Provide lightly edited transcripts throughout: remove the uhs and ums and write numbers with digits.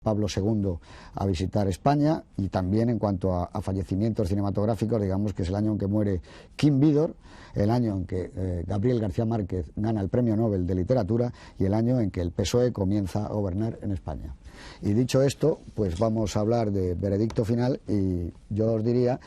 Pablo II a visitar España, y también en cuanto a fallecimientos cinematográficos, digamos que es el año en que muere Kim Vidor, el año en que Gabriel García Márquez gana el Premio Nobel de Literatura y el año en que el PSOE comienza a gobernar en España. Y dicho esto, pues vamos a hablar de Veredicto Final, y yo os diría,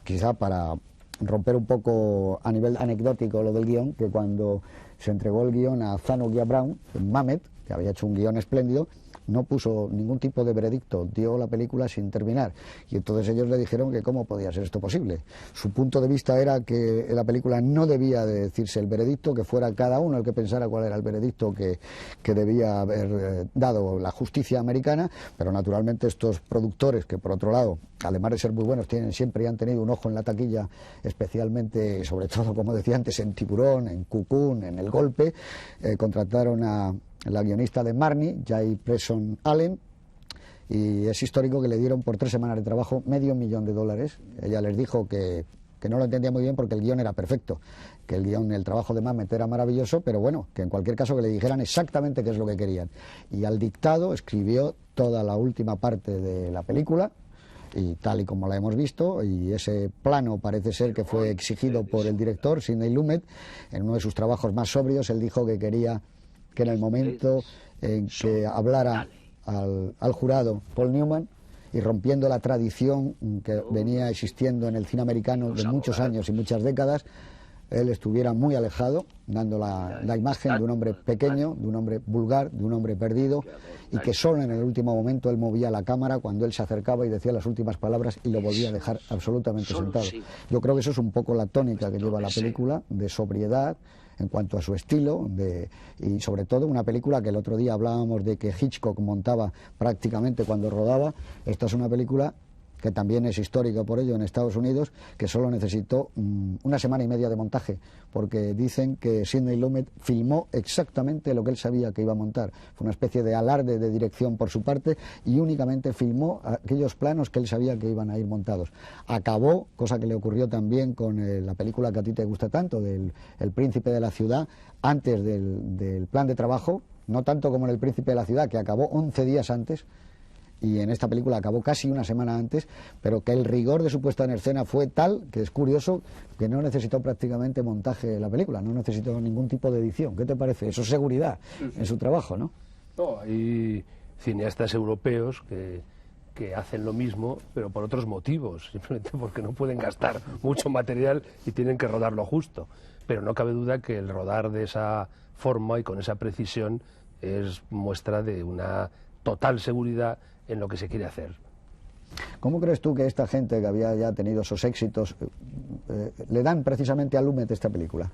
quizá para romper un poco a nivel anecdótico lo del guión, que cuando se entregó el guión a Zanuck Brown, Mamet, que había hecho un guión espléndido, no puso ningún tipo de veredicto, dio la película sin terminar, y entonces ellos le dijeron que cómo podía ser esto posible. Su punto de vista era que en la película no debía de decirse el veredicto, que fuera cada uno el que pensara cuál era el veredicto que debía haber dado la justicia americana, pero naturalmente estos productores, que por otro lado, además de ser muy buenos, siempre han tenido un ojo en la taquilla, especialmente, sobre todo, como decía antes, en Tiburón, en Cocoon, en El Golpe, contrataron a la guionista de Marnie, Jay Preston Allen, y es histórico que le dieron por 3 semanas de trabajo $500,000. Ella les dijo que no lo entendía muy bien porque el guión era perfecto, que el trabajo de Mamet era maravilloso, pero bueno, que en cualquier caso que le dijeran exactamente qué es lo que querían. Y al dictado escribió toda la última parte de la película, y tal y como la hemos visto, y ese plano parece ser que fue exigido por el director, Sidney Lumet. En uno de sus trabajos más sobrios, él dijo que quería que en el momento en que hablara al jurado Paul Newman, y rompiendo la tradición que venía existiendo en el cine americano de muchos años y muchas décadas, él estuviera muy alejado, dando la imagen de un hombre pequeño, de un hombre vulgar, de un hombre perdido, y que solo en el último momento él movía la cámara cuando él se acercaba y decía las últimas palabras y lo volvía a dejar absolutamente sentado. Yo creo que eso es un poco la tónica que lleva la película, de sobriedad en cuanto a su estilo, y sobre todo una película que el otro día hablábamos de que Hitchcock montaba prácticamente cuando rodaba. Esta es una película que también es histórica por ello en Estados Unidos, que solo necesitó 1 semana y media de montaje, porque dicen que Sidney Lumet filmó exactamente lo que él sabía que iba a montar. Fue una especie de alarde de dirección por su parte, y únicamente filmó aquellos planos que él sabía que iban a ir montados. Acabó, cosa que le ocurrió también con la película que a ti te gusta tanto, del El Príncipe de la Ciudad, antes del plan de trabajo, no tanto como en El Príncipe de la Ciudad, que acabó 11 días antes, y en esta película acabó casi 1 semana antes, pero que el rigor de su puesta en escena fue tal que es curioso que no necesitó prácticamente montaje la película, no necesitó ningún tipo de edición. ¿Qué te parece? Eso es seguridad en su trabajo, ¿no? No, hay cineastas europeos que hacen lo mismo, pero por otros motivos, simplemente porque no pueden gastar mucho material y tienen que rodarlo justo. Pero no cabe duda que el rodar de esa forma y con esa precisión es muestra de una total seguridad en lo que se quiere hacer. ¿Cómo crees tú que esta gente que había ya tenido esos éxitos le dan precisamente a Lumet esta película?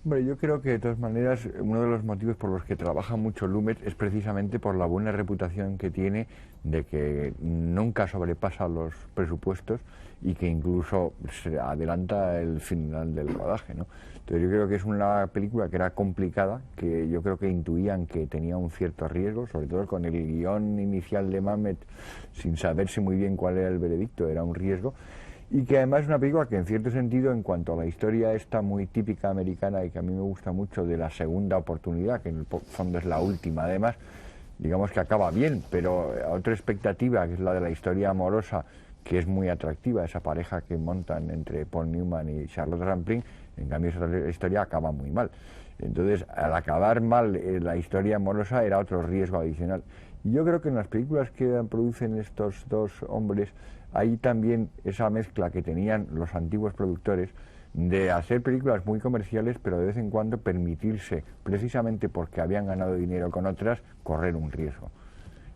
Hombre, yo creo que de todas maneras uno de los motivos por los que trabaja mucho Lumet es precisamente por la buena reputación que tiene de que nunca sobrepasa los presupuestos y que incluso se adelanta el final del rodaje, ¿no? Entonces yo creo que es una película que era complicada, que yo creo que intuían que tenía un cierto riesgo, sobre todo con el guión inicial de Mamet, sin saberse muy bien cuál era el veredicto, era un riesgo. Y que además es una película que en cierto sentido, en cuanto a la historia esta muy típica americana y que a mí me gusta mucho, de la segunda oportunidad, que en el fondo es la última además, digamos que acaba bien, pero otra expectativa, que es la de la historia amorosa, que es muy atractiva, esa pareja que montan entre Paul Newman y Charlotte Rampling, en cambio esa historia acaba muy mal. Entonces, al acabar mal la historia amorosa era otro riesgo adicional. Y yo creo que en las películas que producen estos dos hombres hay también esa mezcla que tenían los antiguos productores de hacer películas muy comerciales, pero de vez en cuando permitirse, precisamente porque habían ganado dinero con otras, correr un riesgo.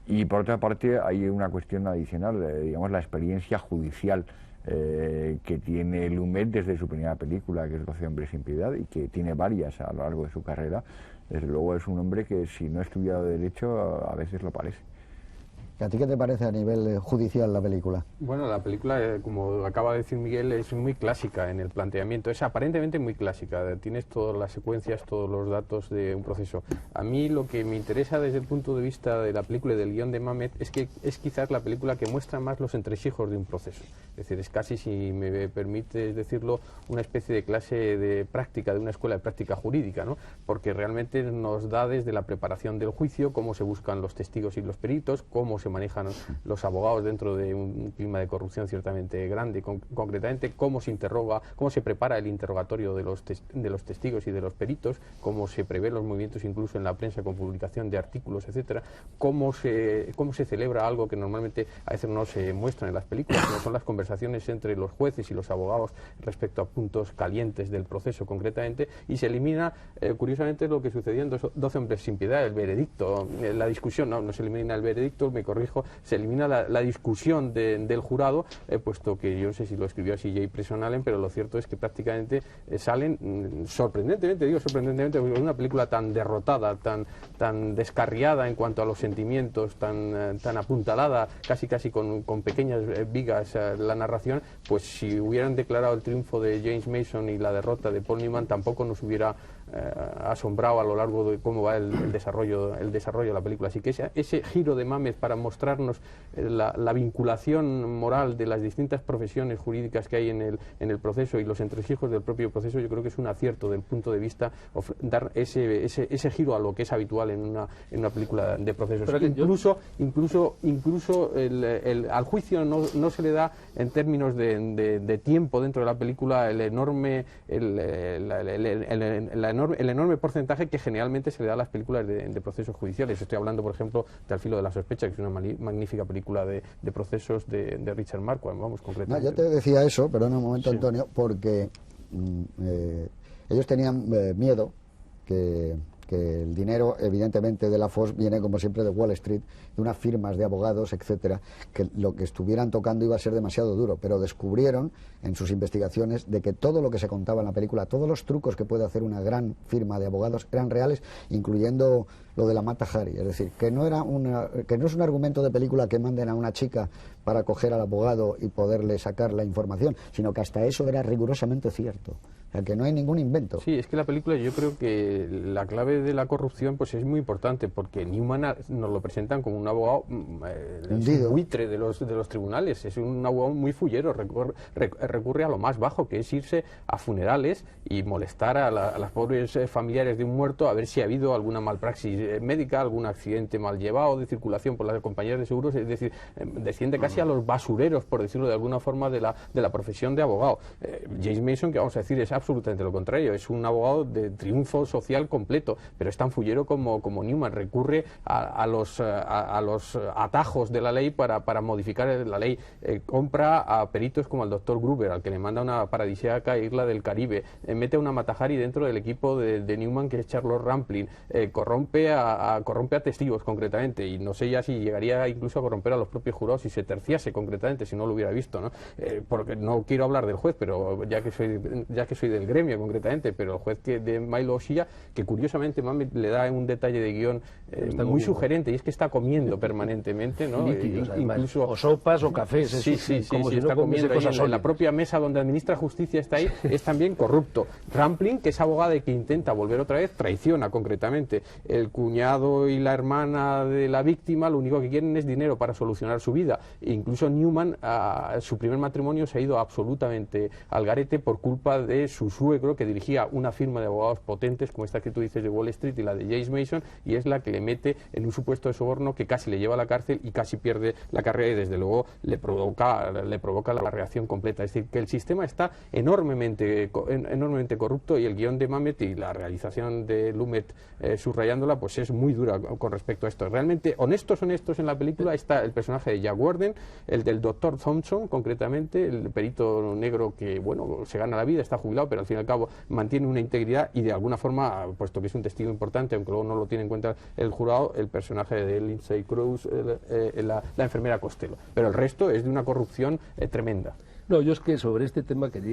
Y por otra parte hay una cuestión adicional, digamos la experiencia judicial que tiene Lumet desde su primera película, que es 12 hombres sin piedad, y que tiene varias a lo largo de su carrera. Desde luego es un hombre que, si no ha estudiado Derecho, a veces lo parece. ¿A ti qué te parece a nivel judicial la película? Bueno, la película, como acaba de decir Miguel, es muy clásica en el planteamiento, es aparentemente muy clásica, tienes todas las secuencias, todos los datos de un proceso. A mí lo que me interesa desde el punto de vista de la película y del guión de Mamet es que es quizás la película que muestra más los entresijos de un proceso. Es decir, es casi, si me permites decirlo, una especie de clase de práctica, de una escuela de práctica jurídica, ¿no? Porque realmente nos da desde la preparación del juicio, cómo se buscan los testigos y los peritos, cómo se se manejan los abogados dentro de un clima de corrupción ciertamente grande, concretamente cómo se interroga, cómo se prepara el interrogatorio de los testigos y de los peritos, cómo se prevé los movimientos incluso en la prensa con publicación de artículos, etcétera, cómo se celebra algo que normalmente a veces no se muestra en las películas, como son las conversaciones entre los jueces y los abogados respecto a puntos calientes del proceso concretamente, y se elimina, curiosamente, lo que sucedió en 12 hombres sin piedad, el veredicto, la discusión, no se elimina el veredicto, me corrijo, se elimina la discusión del jurado, puesto que yo no sé si lo escribió así Jay Preston Allen, pero lo cierto es que prácticamente salen sorprendentemente, porque una película tan derrotada, tan descarriada en cuanto a los sentimientos, tan apuntalada, casi con pequeñas vigas la narración, pues si hubieran declarado el triunfo de James Mason y la derrota de Paul Newman, tampoco nos hubiera asombrado a lo largo de cómo va el desarrollo de la película. Así que ese giro de Mamet para mostrarnos la vinculación moral de las distintas profesiones jurídicas que hay en el proceso y los entresijos del propio proceso, yo creo que es un acierto del punto de vista dar ese giro a lo que es habitual en una película de procesos. Incluso al juicio no se le da, en términos de tiempo dentro de la película, el enorme porcentaje que generalmente se le da a las películas de procesos judiciales. Estoy hablando, por ejemplo, de Al filo de la sospecha, que es una magnífica película de procesos de Richard Marquand, concretamente. No, yo te decía eso, perdona un momento, sí. Antonio, porque ellos tenían miedo que el dinero, evidentemente, de la Fox viene, como siempre, de Wall Street, de unas firmas de abogados, etcétera, que lo que estuvieran tocando iba a ser demasiado duro, pero descubrieron en sus investigaciones de que todo lo que se contaba en la película, todos los trucos que puede hacer una gran firma de abogados eran reales, incluyendo lo de la Mata Hari, es decir, que no es un argumento de película que manden a una chica para coger al abogado y poderle sacar la información, sino que hasta eso era rigurosamente cierto. O sea, que no hay ningún invento. Sí, es que la película, yo creo que la clave de la corrupción pues es muy importante, porque Newman nos lo presentan como un abogado un buitre de los tribunales, es un abogado muy fullero, recurre a lo más bajo, que es irse a funerales y molestar a las pobres familiares de un muerto a ver si ha habido alguna malpraxis médica, algún accidente mal llevado de circulación por las compañías de seguros, es decir, desciende casi a los basureros, por decirlo de alguna forma, de la profesión de abogado. James Mason, que vamos a decir, es absolutamente lo contrario, es un abogado de triunfo social completo, pero es tan fullero como Newman, recurre a los atajos de la ley para modificar la ley, compra a peritos como el doctor Gruber, al que le manda una paradisíaca isla del Caribe, mete a una Mata Hari dentro del equipo de Newman, que es Charles Rampling, corrompe a testigos concretamente, y no sé ya si llegaría incluso a corromper a los propios jurados si se terciase concretamente, si no lo hubiera visto, ¿no? Porque no quiero hablar del juez, pero ya que soy del gremio concretamente, pero el juez de Milo Oshia, que curiosamente Mamet le da un detalle de guión muy sugerente, y es que está comiendo permanentemente, ¿no? Incluso o sopas o cafés, como si está comiendo ahí en la propia mesa donde administra justicia, está ahí, es también corrupto. Rampling, que es abogado y que intenta volver otra vez, traiciona concretamente. El cuñado y la hermana de la víctima lo único que quieren es dinero para solucionar su vida. E incluso Newman, su primer matrimonio se ha ido absolutamente al garete por culpa de su suegro, que dirigía una firma de abogados potentes como esta que tú dices de Wall Street y la de James Mason, y es la que le mete en un supuesto de soborno que casi le lleva a la cárcel y casi pierde la carrera, y desde luego le provoca la reacción completa. Es decir, que el sistema está enormemente corrupto, y el guión de Mamet y la realización de Lumet subrayándola pues es muy dura con respecto a esto. Realmente honestos en la película está el personaje de Jack Warden, el del doctor Thompson concretamente, el perito negro que bueno, se gana la vida, está jubilado, pero al fin y al cabo mantiene una integridad, y de alguna forma, puesto que es un testigo importante, aunque luego no lo tiene en cuenta el jurado, el personaje de Lindsay Cruz, la enfermera Costello. Pero el resto es de una corrupción tremenda. No, yo es que sobre este tema quería